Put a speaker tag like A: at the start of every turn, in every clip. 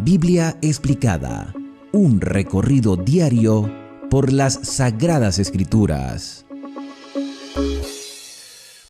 A: Biblia explicada, un recorrido diario por las Sagradas Escrituras.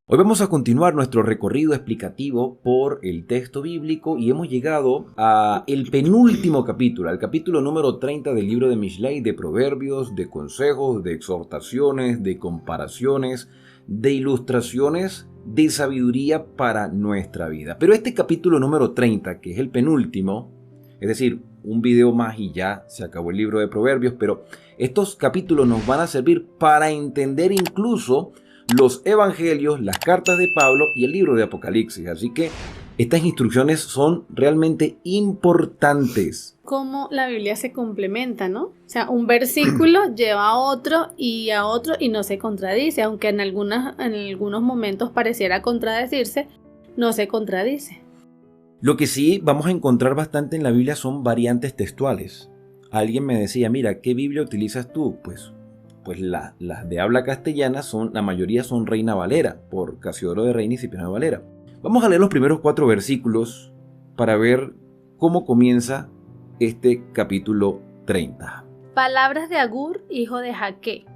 A: Hoy vamos a continuar nuestro recorrido explicativo por el texto bíblico y hemos llegado a el penúltimo capítulo, al capítulo número 30 del libro de Mishlei, de proverbios, de consejos, de exhortaciones, de comparaciones, de ilustraciones, de sabiduría para nuestra vida. Pero este capítulo número 30, que es el penúltimo, es decir, un video más y ya se acabó el libro de proverbios, pero estos capítulos nos van a servir para entender incluso los evangelios, las cartas de Pablo y el libro de Apocalipsis. Así que estas instrucciones son realmente importantes.
B: Cómo la Biblia se complementa, ¿no? O sea, un versículo lleva a otro y no se contradice, aunque en algunos momentos pareciera contradecirse, no se contradice.
A: Lo que sí vamos a encontrar bastante en la Biblia son variantes textuales. Alguien me decía, mira, ¿qué Biblia utilizas tú? Pues las de habla castellana la mayoría son Reina Valera, por Casiodoro de Reina y Cipriano de Valera. Vamos a leer los primeros 4 versículos para ver cómo comienza este capítulo 30.
B: Palabras de Agur, hijo de Jaque.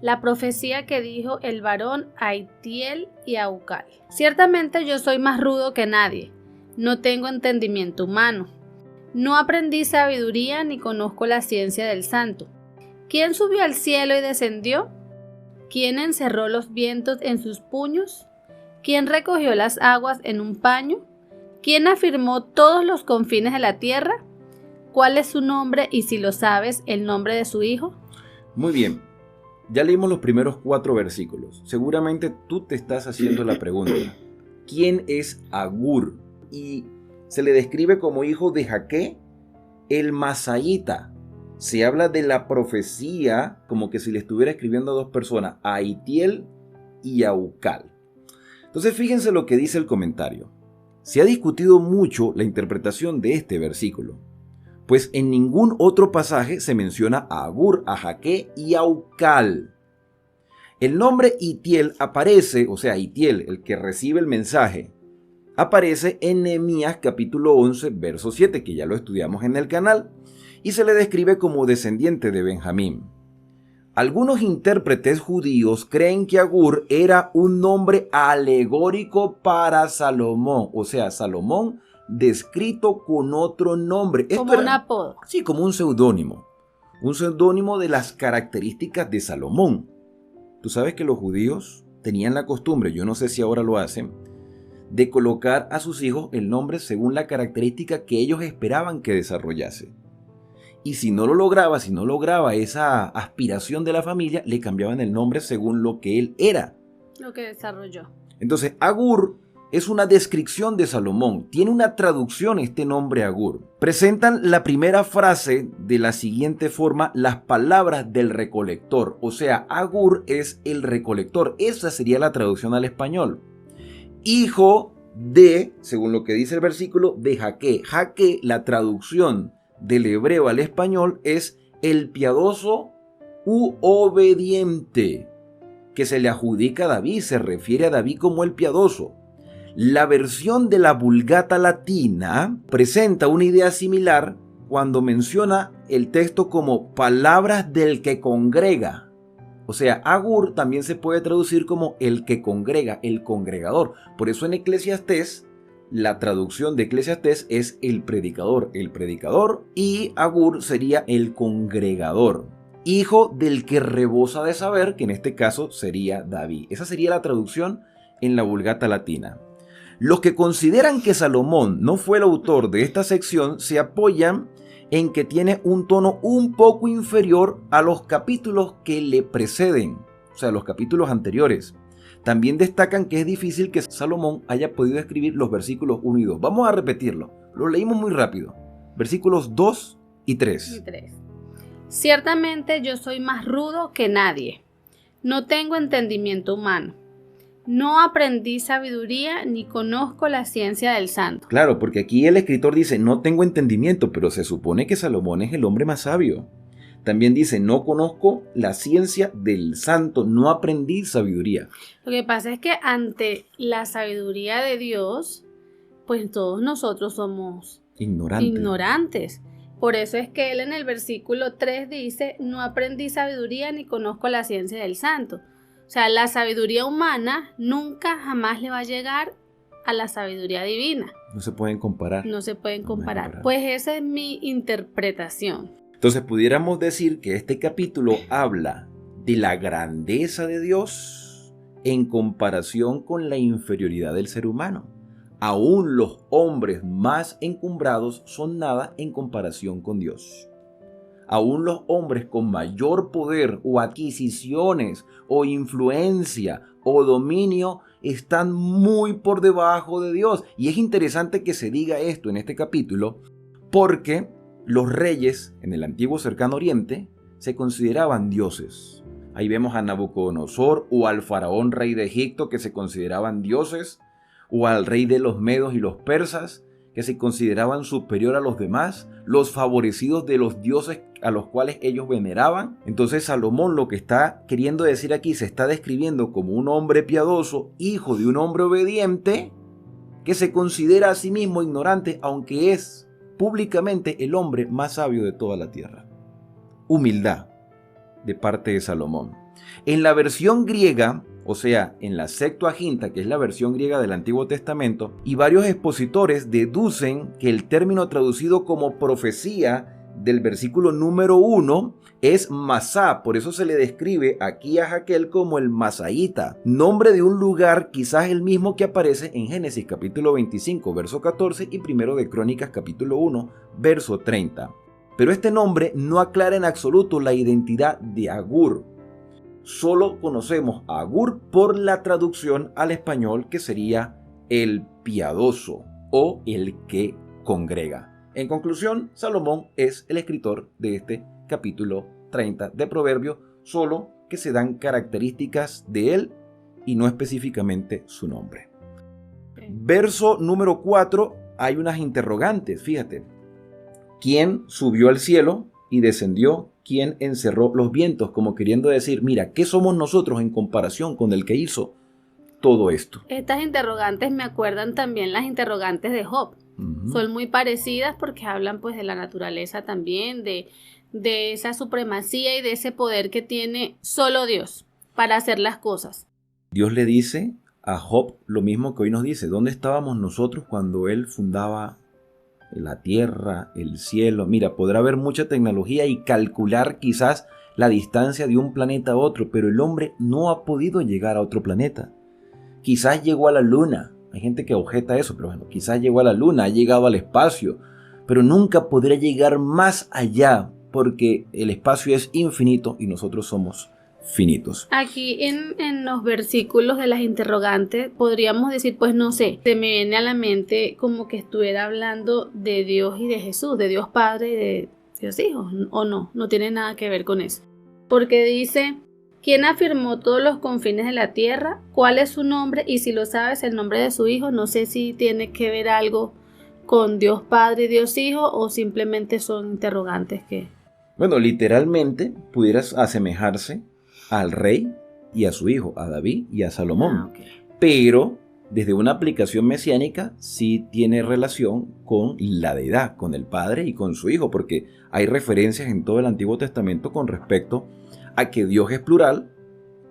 B: La profecía que dijo el varón a Itiel y a Ucal. Ciertamente yo soy más rudo que nadie. No tengo entendimiento humano. No aprendí sabiduría ni conozco la ciencia del santo. ¿Quién subió al cielo y descendió? ¿Quién encerró los vientos en sus puños? ¿Quién recogió las aguas en un paño? ¿Quién afirmó todos los confines de la tierra? ¿Cuál es su nombre y, si lo sabes, el nombre de su hijo?
A: Muy bien, ya leímos los primeros 4 versículos. Seguramente tú te estás haciendo la pregunta, ¿quién es Agur? Y se le describe como hijo de Jaque, el Masaíta. Se habla de la profecía como que si le estuviera escribiendo a 2 personas, a Itiel y a Ucal. Entonces fíjense lo que dice el comentario. Se ha discutido mucho la interpretación de este versículo, pues en ningún otro pasaje se menciona a Agur, a Jaque y a Ucal. El nombre Itiel aparece, o sea, Itiel, el que recibe el mensaje, aparece en Nehemías capítulo 11, verso 7, que ya lo estudiamos en el canal, y se le describe como descendiente de Benjamín. Algunos intérpretes judíos creen que Agur era un nombre alegórico para Salomón, o sea, Salomón descrito con otro nombre.
B: Como un apodo.
A: Sí, como un seudónimo de las características de Salomón. Tú sabes que los judíos tenían la costumbre, yo no sé si ahora lo hacen, de colocar a sus hijos el nombre según la característica que ellos esperaban que desarrollase. Y si no lograba esa aspiración de la familia, le cambiaban el nombre según lo que él era.
B: Lo que desarrolló.
A: Entonces, Agur es una descripción de Salomón. Tiene una traducción este nombre Agur. Presentan la primera frase de la siguiente forma, las palabras del recolector. O sea, Agur es el recolector. Esa sería la traducción al español. Hijo de, según lo que dice el versículo, de Jaque. Jaque, la traducción del hebreo al español es el piadoso u obediente, que se le adjudica a David, se refiere a David como el piadoso. La versión de la Vulgata latina presenta una idea similar cuando menciona el texto como palabras del que congrega. O sea, Agur también se puede traducir como el que congrega, el congregador. Por eso en Eclesiastés, la traducción de Eclesiastés es el predicador, y Agur sería el congregador, hijo del que rebosa de saber, que en este caso sería David. Esa sería la traducción en la Vulgata latina. Los que consideran que Salomón no fue el autor de esta sección se apoyan en que tiene un tono un poco inferior a los capítulos que le preceden, o sea, los capítulos anteriores. También destacan que es difícil que Salomón haya podido escribir los versículos 1 y 2. Vamos a repetirlo. Lo leímos muy rápido. Versículos 2 y 3.
B: Ciertamente yo soy más rudo que nadie. No tengo entendimiento humano. No aprendí sabiduría ni conozco la ciencia del santo.
A: Claro, porque aquí el escritor dice, no tengo entendimiento, pero se supone que Salomón es el hombre más sabio. También dice, no conozco la ciencia del santo, no aprendí sabiduría.
B: Lo que pasa es que ante la sabiduría de Dios, pues todos nosotros somos ignorantes. Por eso es que él en el versículo 3 dice, no aprendí sabiduría ni conozco la ciencia del santo. O sea, la sabiduría humana nunca jamás le va a llegar a la sabiduría divina.
A: No se pueden comparar.
B: No se pueden comparar. Pues esa es mi interpretación.
A: Entonces pudiéramos decir que este capítulo habla de la grandeza de Dios en comparación con la inferioridad del ser humano. Aún los hombres más encumbrados son nada en comparación con Dios. Aún los hombres con mayor poder o adquisiciones o influencia o dominio están muy por debajo de Dios. Y es interesante que se diga esto en este capítulo porque los reyes en el antiguo cercano oriente se consideraban dioses. Ahí vemos a Nabucodonosor o al faraón rey de Egipto que se consideraban dioses, o al rey de los medos y los persas que se consideraban superior a los demás, los favorecidos de los dioses a los cuales ellos veneraban. Entonces Salomón lo que está queriendo decir aquí, se está describiendo como un hombre piadoso, hijo de un hombre obediente, que se considera a sí mismo ignorante, aunque es públicamente el hombre más sabio de toda la tierra. Humildad de parte de Salomón. En la versión griega, o sea, en la Septuaginta, que es la versión griega del Antiguo Testamento, y varios expositores deducen que el término traducido como profecía del versículo número 1 es Masá, por eso se le describe aquí a Jaquel como el Masaíta, nombre de un lugar quizás el mismo que aparece en Génesis capítulo 25, verso 14 y primero de Crónicas capítulo 1, verso 30. Pero este nombre no aclara en absoluto la identidad de Agur. Solo conocemos a Agur por la traducción al español que sería el piadoso o el que congrega. En conclusión, Salomón es el escritor de este capítulo 30 de Proverbios, solo que se dan características de él y no específicamente su nombre. Verso número 4, hay unas interrogantes, fíjate. ¿Quién subió al cielo y descendió? ¿Quién encerró los vientos? Como queriendo decir, mira, ¿qué somos nosotros en comparación con el que hizo todo esto?
B: Estas interrogantes me acuerdan también las interrogantes de Job. Son muy parecidas porque hablan pues de la naturaleza también, de esa supremacía y de ese poder que tiene solo Dios para hacer las cosas.
A: Dios le dice a Job lo mismo que hoy nos dice. ¿Dónde estábamos nosotros cuando él fundaba la tierra, el cielo? Mira, podrá haber mucha tecnología y calcular quizás la distancia de un planeta a otro, pero el hombre no ha podido llegar a otro planeta. Quizás llegó a la luna. Hay gente que objeta eso, pero bueno, quizás llegó a la luna, ha llegado al espacio, pero nunca podrá llegar más allá porque el espacio es infinito y nosotros somos finitos.
B: Aquí en los versículos de las interrogantes podríamos decir, pues no sé, se me viene a la mente como que estuviera hablando de Dios y de Jesús, de Dios Padre y de Dios Hijo, o no tiene nada que ver con eso. Porque dice, ¿quién afirmó todos los confines de la tierra? ¿Cuál es su nombre? Y si lo sabes, el nombre de su Hijo, no sé si tiene que ver algo con Dios Padre y Dios Hijo o simplemente son interrogantes que...
A: Bueno, literalmente pudieras asemejarse al rey y a su hijo, a David y a Salomón.
B: Okay.
A: Pero desde una aplicación mesiánica sí tiene relación con la deidad, con el Padre y con su Hijo, porque hay referencias en todo el Antiguo Testamento con respecto a que Dios es plural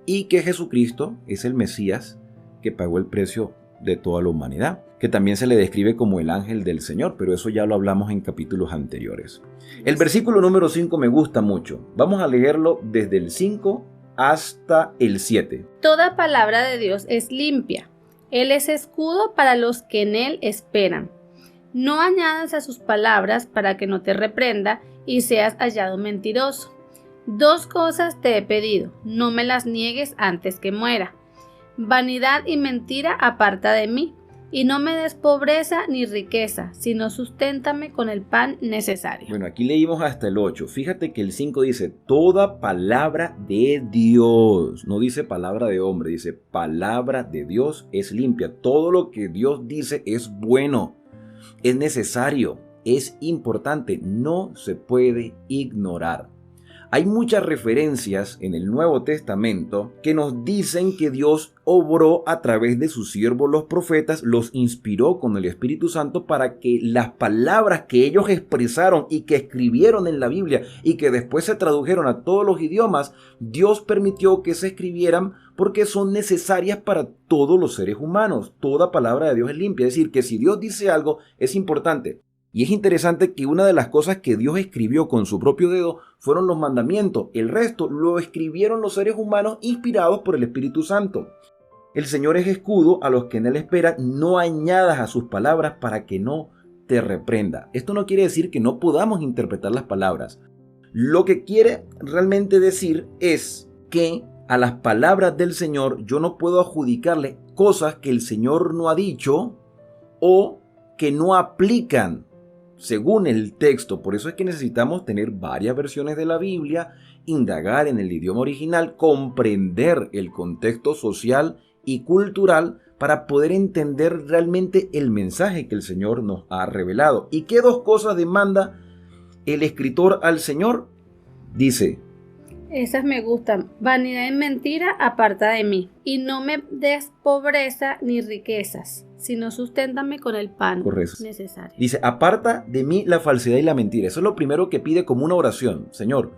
A: y que Jesucristo es el Mesías que pagó el precio de toda la humanidad, que también se le describe como el ángel del Señor, pero eso ya lo hablamos en capítulos anteriores. El versículo número 5 me gusta mucho. Vamos a leerlo desde el 5 hasta el 7.
B: Toda palabra de Dios es limpia. Él es escudo para los que en él esperan. No añadas a sus palabras para que no te reprenda y seas hallado mentiroso. 2 cosas te he pedido, no me las niegues antes que muera. Vanidad y mentira aparta de mí, y no me des pobreza ni riqueza, sino susténtame con el pan necesario.
A: Bueno, aquí leímos hasta el 8. Fíjate que el 5 dice, toda palabra de Dios. No dice palabra de hombre, dice palabra de Dios es limpia. Todo lo que Dios dice es bueno, es necesario, es importante, no se puede ignorar. Hay muchas referencias en el Nuevo Testamento que nos dicen que Dios obró a través de sus siervos los profetas, los inspiró con el Espíritu Santo para que las palabras que ellos expresaron y que escribieron en la Biblia y que después se tradujeron a todos los idiomas, Dios permitió que se escribieran porque son necesarias para todos los seres humanos. Toda palabra de Dios es limpia, es decir, que si Dios dice algo es importante. Y es interesante que una de las cosas que Dios escribió con su propio dedo fueron los mandamientos. El resto lo escribieron los seres humanos inspirados por el Espíritu Santo. El Señor es escudo a los que en Él esperan. No añadas a sus palabras para que no te reprenda. Esto no quiere decir que no podamos interpretar las palabras. Lo que quiere realmente decir es que a las palabras del Señor yo no puedo adjudicarle cosas que el Señor no ha dicho o que no aplican según el texto. Por eso es que necesitamos tener varias versiones de la Biblia, indagar en el idioma original, comprender el contexto social y cultural para poder entender realmente el mensaje que el Señor nos ha revelado. ¿Y qué dos cosas demanda el escritor al Señor? Dice:
B: esas me gustan. Vanidad y mentira, aparta de mí. Y no me des pobreza ni riquezas, sino susténtame con el pan necesario.
A: Dice: aparta de mí la falsedad y la mentira. Eso es lo primero que pide como una oración. Señor,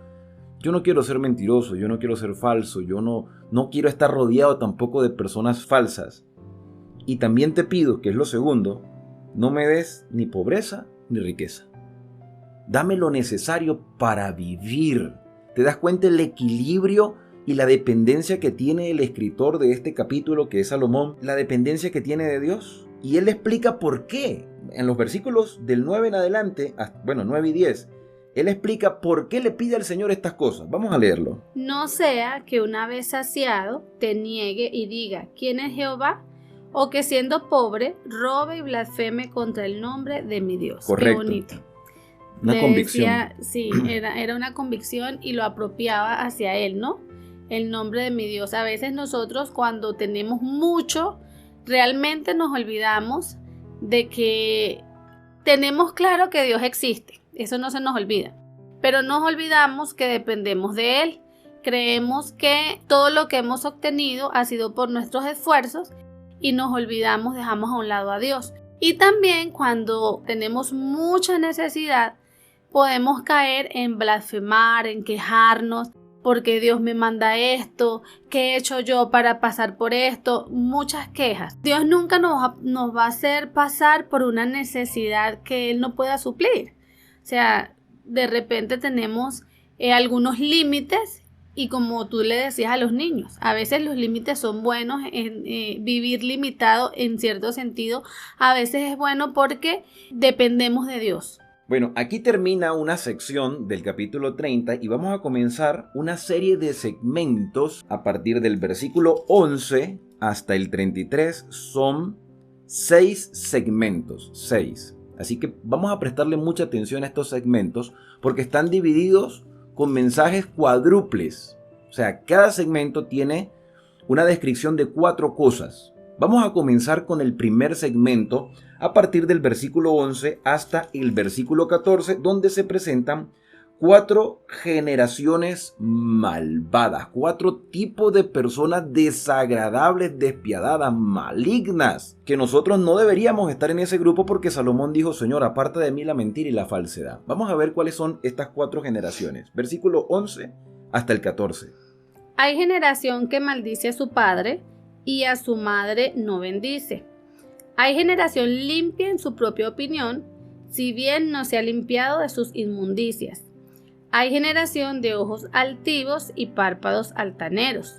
A: yo no quiero ser mentiroso, yo no quiero ser falso, yo no quiero estar rodeado tampoco de personas falsas. Y también te pido, que es lo segundo, no me des ni pobreza ni riqueza. Dame lo necesario para vivir. ¿Te das cuenta el equilibrio y la dependencia que tiene el escritor de este capítulo, que es Salomón? La dependencia que tiene de Dios. Y él explica por qué. En los versículos del 9 en adelante, 9 y 10, él explica por qué le pide al Señor estas cosas. Vamos a leerlo.
B: No sea que una vez saciado te niegue y diga: ¿quién es Jehová? O que siendo pobre robe y blasfeme contra el nombre de mi Dios.
A: Correcto.
B: Qué bonito.
A: Una convicción.
B: Sí, era una convicción y lo apropiaba hacia él, ¿no? El nombre de mi Dios. A veces nosotros, cuando tenemos mucho, realmente nos olvidamos de que tenemos claro que Dios existe. Eso no se nos olvida. Pero nos olvidamos que dependemos de Él. Creemos que todo lo que hemos obtenido ha sido por nuestros esfuerzos y nos olvidamos, dejamos a un lado a Dios. Y también cuando tenemos mucha necesidad, podemos caer en blasfemar, en quejarnos, porque Dios me manda esto, ¿qué he hecho yo para pasar por esto? Muchas quejas. Dios nunca nos va a hacer pasar por una necesidad que Él no pueda suplir. O sea, de repente tenemos algunos límites y como tú le decías a los niños, a veces los límites son buenos, vivir limitado en cierto sentido, a veces es bueno porque dependemos de Dios.
A: Bueno, aquí termina una sección del capítulo 30 y vamos a comenzar una serie de segmentos a partir del versículo 11 hasta el 33. Son 6 segmentos, 6. Así que vamos a prestarle mucha atención a estos segmentos porque están divididos con mensajes cuádruples. O sea, cada segmento tiene una descripción de 4 cosas. Vamos a comenzar con el primer segmento a partir del versículo 11 hasta el versículo 14, donde se presentan 4 generaciones malvadas, 4 tipos de personas desagradables, despiadadas, malignas, que nosotros no deberíamos estar en ese grupo porque Salomón dijo: Señor, aparta de mí la mentira y la falsedad. Vamos a ver cuáles son estas 4 generaciones. Versículo 11 hasta el 14.
B: Hay generación que maldice a su padre y a su madre no bendice. Hay generación limpia en su propia opinión, si bien no se ha limpiado de sus inmundicias. Hay generación de ojos altivos y párpados altaneros.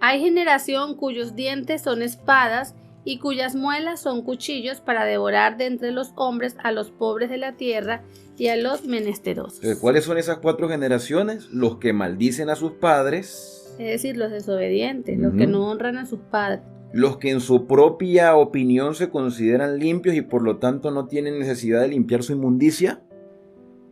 B: Hay generación cuyos dientes son espadas y cuyas muelas son cuchillos para devorar de entre los hombres a los pobres de la tierra y a los menesterosos.
A: ¿Cuáles son esas 4 generaciones? Los que maldicen a sus padres.
B: Es decir, los desobedientes, los que no honran a sus padres.
A: Los que en su propia opinión se consideran limpios y por lo tanto no tienen necesidad de limpiar su inmundicia.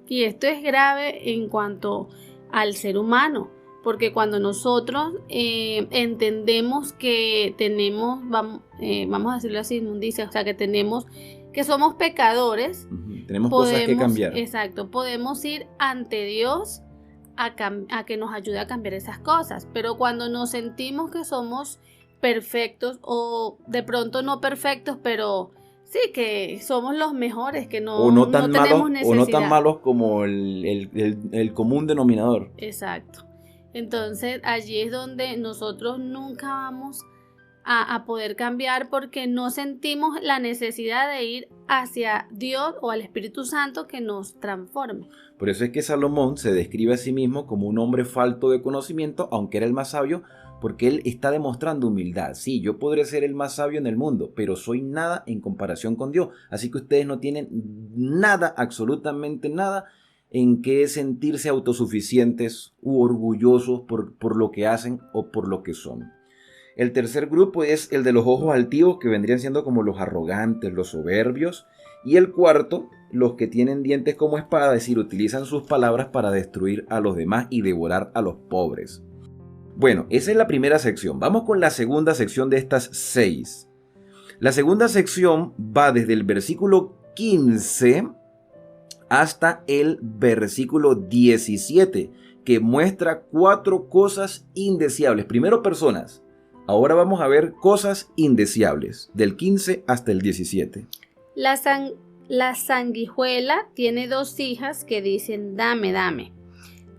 B: Y esto es grave en cuanto al ser humano, porque cuando nosotros entendemos que tenemos, vamos a decirlo así, inmundicia, o sea que somos pecadores,
A: tenemos cosas que cambiar.
B: Exacto, podemos ir ante Dios a que nos ayude a cambiar esas cosas. Pero cuando nos sentimos que somos perfectos o de pronto no perfectos, pero sí que somos los mejores, que no,
A: no tan
B: no tenemos
A: malos,
B: necesidad.
A: o no tan malos como el común denominador.
B: Exacto. Entonces allí es donde nosotros nunca vamos a poder cambiar porque no sentimos la necesidad de ir hacia Dios o al Espíritu Santo que nos transforme.
A: Por eso es que Salomón se describe a sí mismo como un hombre falto de conocimiento, aunque era el más sabio, porque él está demostrando humildad. Sí, yo podré ser el más sabio en el mundo, pero soy nada en comparación con Dios. Así que ustedes no tienen nada, absolutamente nada, en qué sentirse autosuficientes u orgullosos por lo que hacen o por lo que son. El tercer grupo es el de los ojos altivos, que vendrían siendo como los arrogantes, los soberbios. Y el cuarto, los que tienen dientes como espada, es decir, utilizan sus palabras para destruir a los demás y devorar a los pobres. Bueno, esa es la primera sección. Vamos con la segunda sección de estas 6. La segunda sección va desde el versículo 15 hasta el versículo 17, que muestra 4 cosas indeseables. Primero personas. Ahora vamos a ver cosas indeseables, del 15 hasta el 17.
B: La sanguijuela tiene 2 hijas que dicen dame, dame.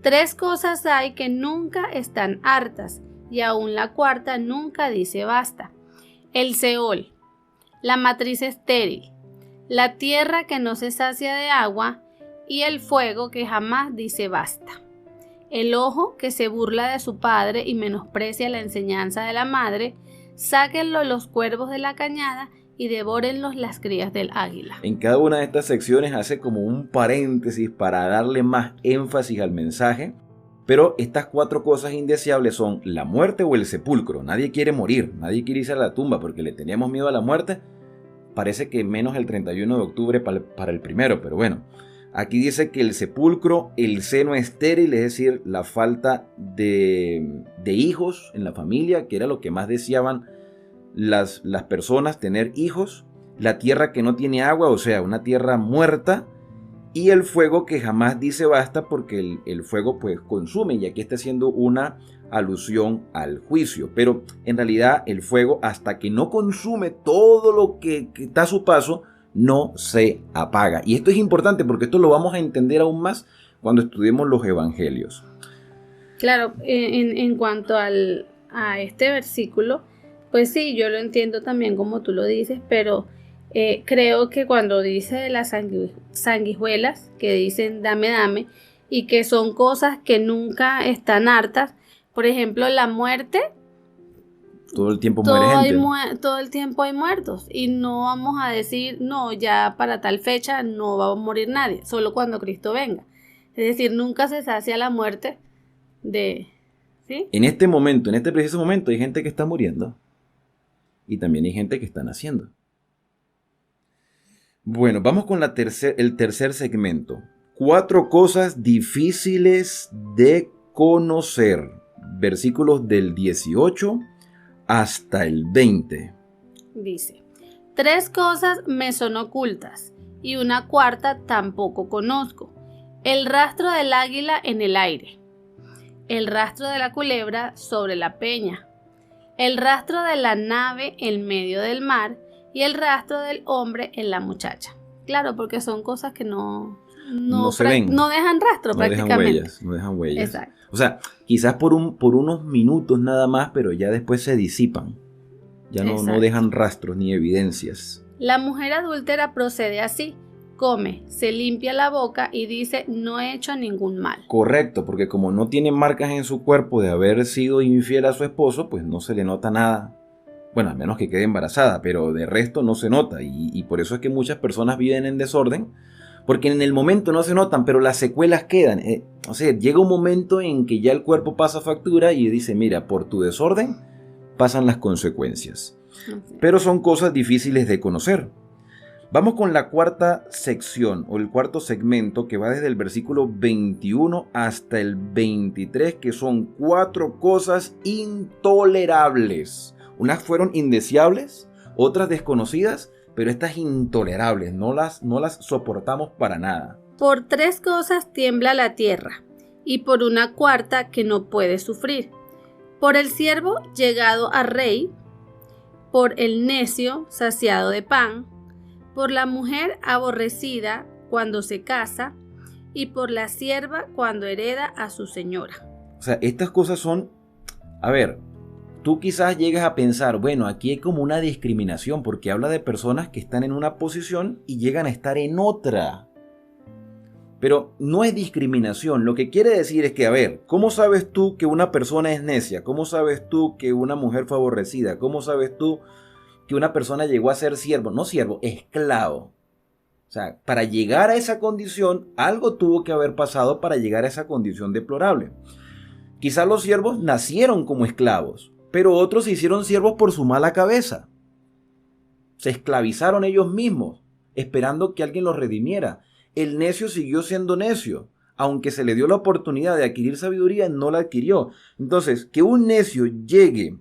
B: 3 cosas hay que nunca están hartas, y aún la cuarta nunca dice basta. El Seol, la matriz estéril, la tierra que no se sacia de agua, y el fuego que jamás dice basta. El ojo que se burla de su padre y menosprecia la enseñanza de la madre, sáquenlo los cuervos de la cañada y devórenlos las crías del águila.
A: En cada una de estas secciones hace como un paréntesis para darle más énfasis al mensaje, pero estas 4 cosas indeseables son la muerte o el sepulcro. Nadie quiere morir, nadie quiere irse a la tumba porque le teníamos miedo a la muerte. Parece que menos el 31 de octubre para el primero, pero bueno. Aquí dice que el sepulcro, el seno estéril, es decir, la falta de hijos en la familia, que era lo que más deseaban las personas, tener hijos. La tierra que no tiene agua, o sea, una tierra muerta. Y el fuego que jamás dice basta, porque el fuego pues consume, y aquí está haciendo una alusión al juicio. Pero en realidad el fuego, hasta que no consume todo lo que está a su paso, no se apaga. Y esto es importante porque esto lo vamos a entender aún más cuando estudiemos los evangelios.
B: Claro, en cuanto a este versículo, pues sí, yo lo entiendo también como tú lo dices, pero creo que cuando dice de las sanguijuelas, que dicen dame, dame, y que son cosas que nunca están hartas, por ejemplo, la muerte.
A: Todo el tiempo muere gente.
B: Todo el tiempo hay muertos y no vamos a decir, no, ya para tal fecha no va a morir nadie, solo cuando Cristo venga. Es decir, nunca se sacia la muerte de... ¿sí?
A: En este momento, en este preciso momento, hay gente que está muriendo y también hay gente que está naciendo. Bueno, vamos con el tercer segmento. 4 cosas difíciles de conocer. Versículos del 18 hasta el 20.
B: Dice, 3 cosas me son ocultas y una cuarta tampoco conozco. El rastro del águila en el aire, el rastro de la culebra sobre la peña, el rastro de la nave en medio del mar y el rastro del hombre en la muchacha. Claro, porque son cosas que no se ven. No dejan rastro, prácticamente.
A: No dejan huellas.
B: Exacto.
A: O sea, quizás por unos minutos nada más, pero ya después se disipan. Ya no dejan rastros ni evidencias.
B: La mujer adúltera procede así. Come, se limpia la boca y dice, no he hecho ningún mal.
A: Correcto, porque como no tiene marcas en su cuerpo de haber sido infiel a su esposo, pues no se le nota nada. Bueno, a menos que quede embarazada, pero de resto no se nota. Y por eso es que muchas personas viven en desorden, porque en el momento no se notan, pero las secuelas quedan. O sea, llega un momento en que ya el cuerpo pasa factura y dice, mira, por tu desorden pasan las consecuencias.
B: Okay.
A: Pero son cosas difíciles de conocer. Vamos con la cuarta sección o el cuarto segmento, que va desde el versículo 21 hasta el 23, que son 4 cosas intolerables. Unas fueron indeseables, otras desconocidas, pero estas intolerables, no las soportamos para nada.
B: Por 3 cosas tiembla la tierra, y por una cuarta que no puede sufrir, por el siervo llegado a rey, por el necio saciado de pan, por la mujer aborrecida cuando se casa, y por la sierva cuando hereda a su señora.
A: O sea, estas cosas son, a ver, tú quizás llegas a pensar, bueno, aquí hay como una discriminación porque habla de personas que están en una posición y llegan a estar en otra. Pero no es discriminación, lo que quiere decir es que, a ver, ¿cómo sabes tú que una persona es necia? ¿Cómo sabes tú que una mujer fue aborrecida? ¿Cómo sabes tú que una persona llegó a ser siervo? No siervo, esclavo. O sea, para llegar a esa condición, algo tuvo que haber pasado para llegar a esa condición deplorable. Quizás los siervos nacieron como esclavos, pero otros se hicieron siervos por su mala cabeza. Se esclavizaron ellos mismos, esperando que alguien los redimiera. El necio siguió siendo necio. Aunque se le dio la oportunidad de adquirir sabiduría, no la adquirió. Entonces, que un necio llegue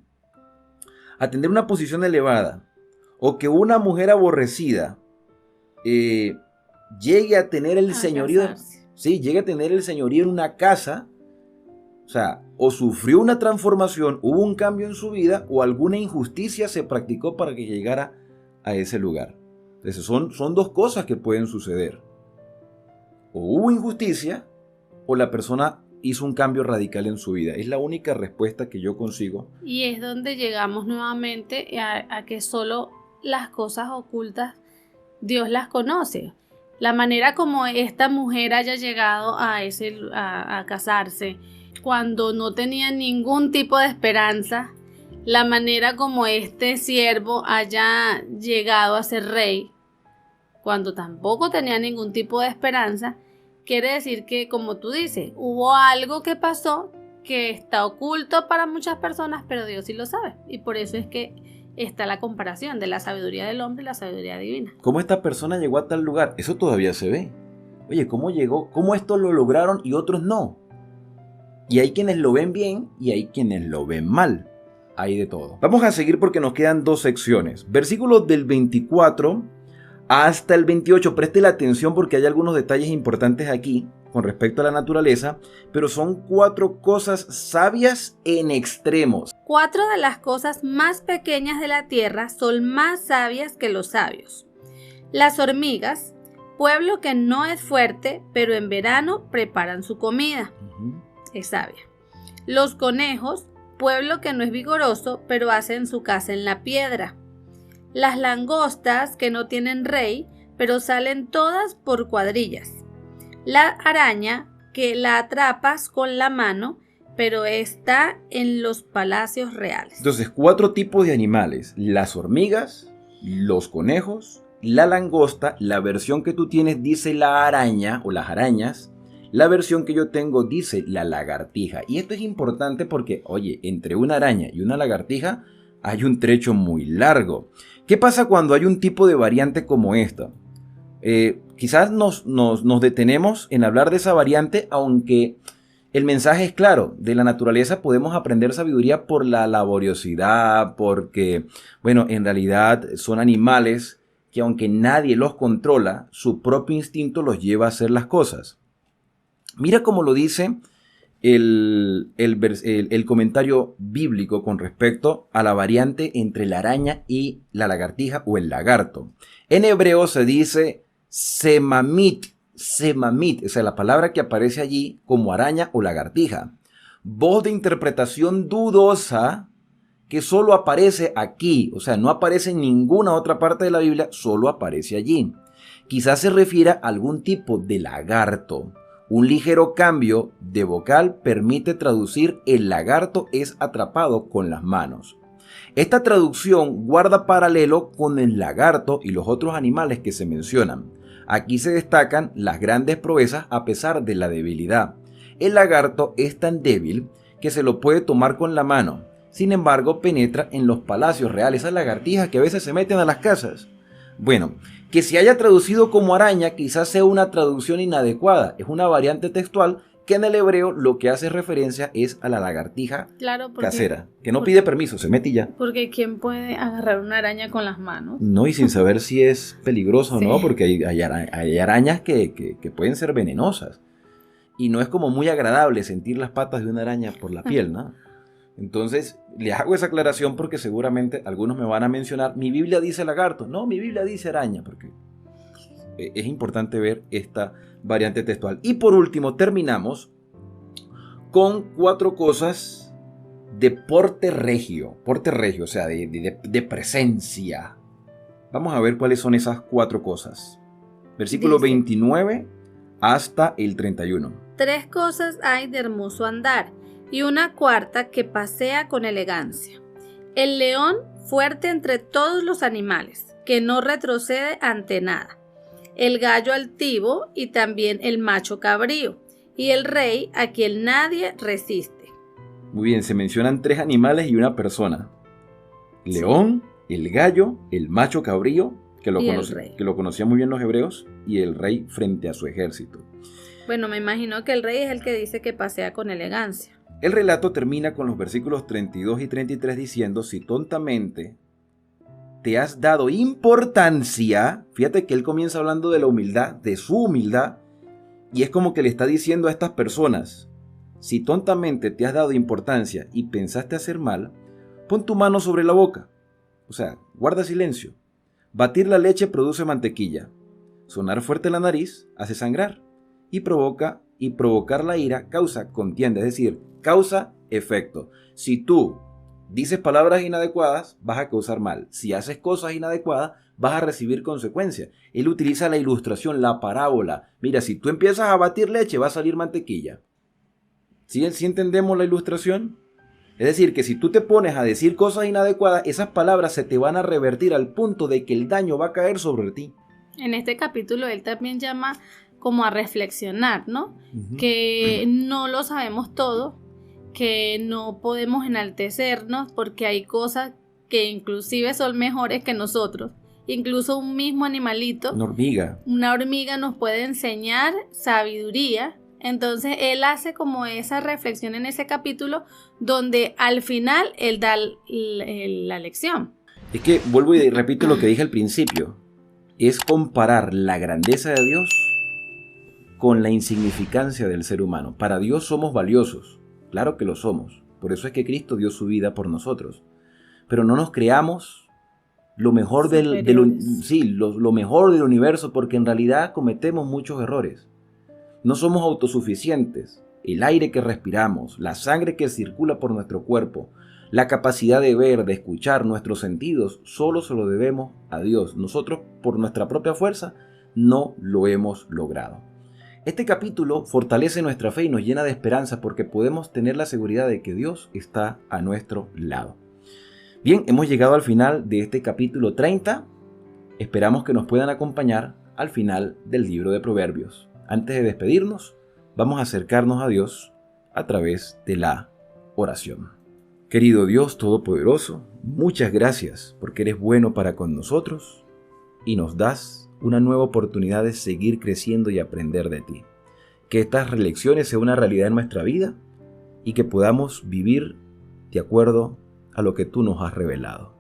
A: a tener una posición elevada, o que una mujer aborrecida llegue a tener el señorío, sí, llegue a tener el señorío en una casa, o sea, o sufrió una transformación, hubo un cambio en su vida, o alguna injusticia se practicó para que llegara a ese lugar. Entonces son dos cosas que pueden suceder. O hubo injusticia, o la persona hizo un cambio radical en su vida. Es la única respuesta que yo consigo.
B: Y es donde llegamos nuevamente a que solo las cosas ocultas Dios las conoce. La manera como esta mujer haya llegado a casarse cuando no tenía ningún tipo de esperanza, la manera como este siervo haya llegado a ser rey cuando tampoco tenía ningún tipo de esperanza, quiere decir que, como tú dices, hubo algo que pasó que está oculto para muchas personas, pero Dios sí lo sabe. Y por eso es que está la comparación de la sabiduría del hombre y la sabiduría divina.
A: ¿Cómo esta persona llegó a tal lugar? Eso todavía se ve. Oye, ¿cómo llegó? ¿Cómo estos lo lograron y otros no? Y hay quienes lo ven bien y hay quienes lo ven mal. Hay de todo. Vamos a seguir porque nos quedan dos secciones. Versículos del 24 hasta el 28. Preste la atención porque hay algunos detalles importantes aquí con respecto a la naturaleza, pero son 4 cosas sabias en extremos.
B: 4 de las cosas más pequeñas de la tierra son más sabias que los sabios. Las hormigas, pueblo que no es fuerte, pero en verano preparan su comida. Es sabia. Los conejos, pueblo que no es vigoroso, pero hacen su casa en la piedra. Las langostas, que no tienen rey, pero salen todas por cuadrillas. La araña, que la atrapas con la mano, pero está en los palacios reales.
A: Entonces, 4 tipos de animales: las hormigas, los conejos, la langosta. La versión que tú tienes dice la araña o las arañas. La versión que yo tengo dice la lagartija. Y esto es importante porque, oye, entre una araña y una lagartija hay un trecho muy largo. ¿Qué pasa cuando hay un tipo de variante como esta? Quizás nos detenemos en hablar de esa variante, aunque el mensaje es claro. De la naturaleza podemos aprender sabiduría por la laboriosidad, porque, bueno, en realidad son animales que, aunque nadie los controla, su propio instinto los lleva a hacer las cosas. Mira cómo lo dice el comentario bíblico con respecto a la variante entre la araña y la lagartija o el lagarto. En hebreo se dice semamit, o sea, la palabra que aparece allí como araña o lagartija. Voz de interpretación dudosa que solo aparece aquí, o sea, no aparece en ninguna otra parte de la Biblia, solo aparece allí. Quizás se refiera a algún tipo de lagarto. Un ligero cambio de vocal permite traducir el lagarto es atrapado con las manos. Esta traducción guarda paralelo con el lagarto y los otros animales que se mencionan. Aquí se destacan las grandes proezas a pesar de la debilidad. El lagarto es tan débil que se lo puede tomar con la mano. Sin embargo, penetra en los palacios reales. Esas lagartijas que a veces se meten a las casas. Bueno, que se haya traducido como araña quizás sea una traducción inadecuada. Es una variante textual que en el hebreo lo que hace referencia es a la lagartija casera, que no pide permiso, se mete y ya.
B: Porque ¿quién puede agarrar una araña con las manos?
A: No, y sin saber si es peligroso o no, porque hay arañas que pueden ser venenosas. y no es como muy agradable sentir las patas de una araña por la piel, ¿no? Entonces, les hago esa aclaración porque seguramente algunos me van a mencionar, mi Biblia dice lagarto. No, mi Biblia dice araña, porque es importante ver esta variante textual. Y por último, terminamos con 4 cosas de porte regio, o sea, de presencia. Vamos a ver cuáles son esas 4 cosas. Versículo 29 hasta el 31.
B: 3 cosas hay de hermoso andar, y una cuarta que pasea con elegancia. El león fuerte entre todos los animales, que no retrocede ante nada. El gallo altivo y también el macho cabrío, y el rey a quien nadie resiste.
A: Muy bien, se mencionan 3 animales y una persona. León, el gallo, el macho cabrío, que lo conocían muy bien los hebreos, y el rey frente a su ejército.
B: Bueno, me imagino que el rey es el que dice que pasea con elegancia.
A: El relato termina con los versículos 32 y 33 diciendo, si tontamente te has dado importancia, fíjate que él comienza hablando de la humildad, de su humildad, y es como que le está diciendo a estas personas, si tontamente te has dado importancia y pensaste hacer mal, pon tu mano sobre la boca, o sea, guarda silencio. Batir la leche produce mantequilla, sonar fuerte la nariz hace sangrar, y provocar la ira causa contienda, es decir, causa efecto. Si tú dices palabras inadecuadas, vas a causar mal. Si haces cosas inadecuadas, vas a recibir consecuencias. Él utiliza la ilustración, la parábola. Mira, si tú empiezas a batir leche, va a salir mantequilla. ¿Sí entendemos la ilustración? Es decir, que si tú te pones a decir cosas inadecuadas, esas palabras se te van a revertir al punto de que el daño va a caer sobre ti.
B: En este capítulo él también llama como a reflexionar, ¿no? Que no lo sabemos todo, que no podemos enaltecernos porque hay cosas que inclusive son mejores que nosotros. Incluso un mismo animalito, una hormiga nos puede enseñar sabiduría. Entonces él hace como esa reflexión en ese capítulo donde al final él da la lección.
A: Es que vuelvo y repito lo que dije al principio, es comparar la grandeza de Dios con la insignificancia del ser humano. Para Dios somos valiosos, claro que lo somos, por eso es que Cristo dio su vida por nosotros, pero no nos creamos lo mejor lo mejor del universo, porque en realidad cometemos muchos errores. No somos autosuficientes. El aire que respiramos, la sangre que circula por nuestro cuerpo, la capacidad de ver, de escuchar, nuestros sentidos, solo se lo debemos a Dios. Nosotros, por nuestra propia fuerza, no lo hemos logrado. Este capítulo fortalece nuestra fe y nos llena de esperanza porque podemos tener la seguridad de que Dios está a nuestro lado. Bien, hemos llegado al final de este capítulo 30. Esperamos que nos puedan acompañar al final del libro de Proverbios. Antes de despedirnos, vamos a acercarnos a Dios a través de la oración. Querido Dios Todopoderoso, muchas gracias porque eres bueno para con nosotros y nos das una nueva oportunidad de seguir creciendo y aprender de ti. Que estas lecciones sean una realidad en nuestra vida y que podamos vivir de acuerdo a lo que tú nos has revelado.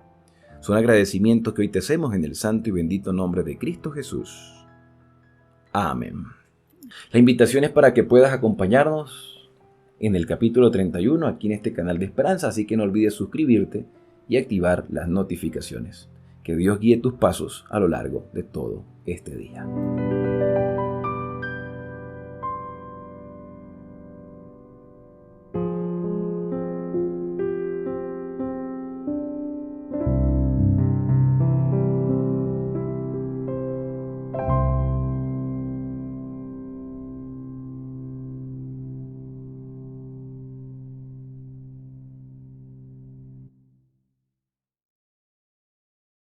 A: Son agradecimientos que hoy te hacemos en el santo y bendito nombre de Cristo Jesús. Amén. La invitación es para que puedas acompañarnos en el capítulo 31 aquí en este canal de Esperanza, así que no olvides suscribirte y activar las notificaciones. Que Dios guíe tus pasos a lo largo de todo este día.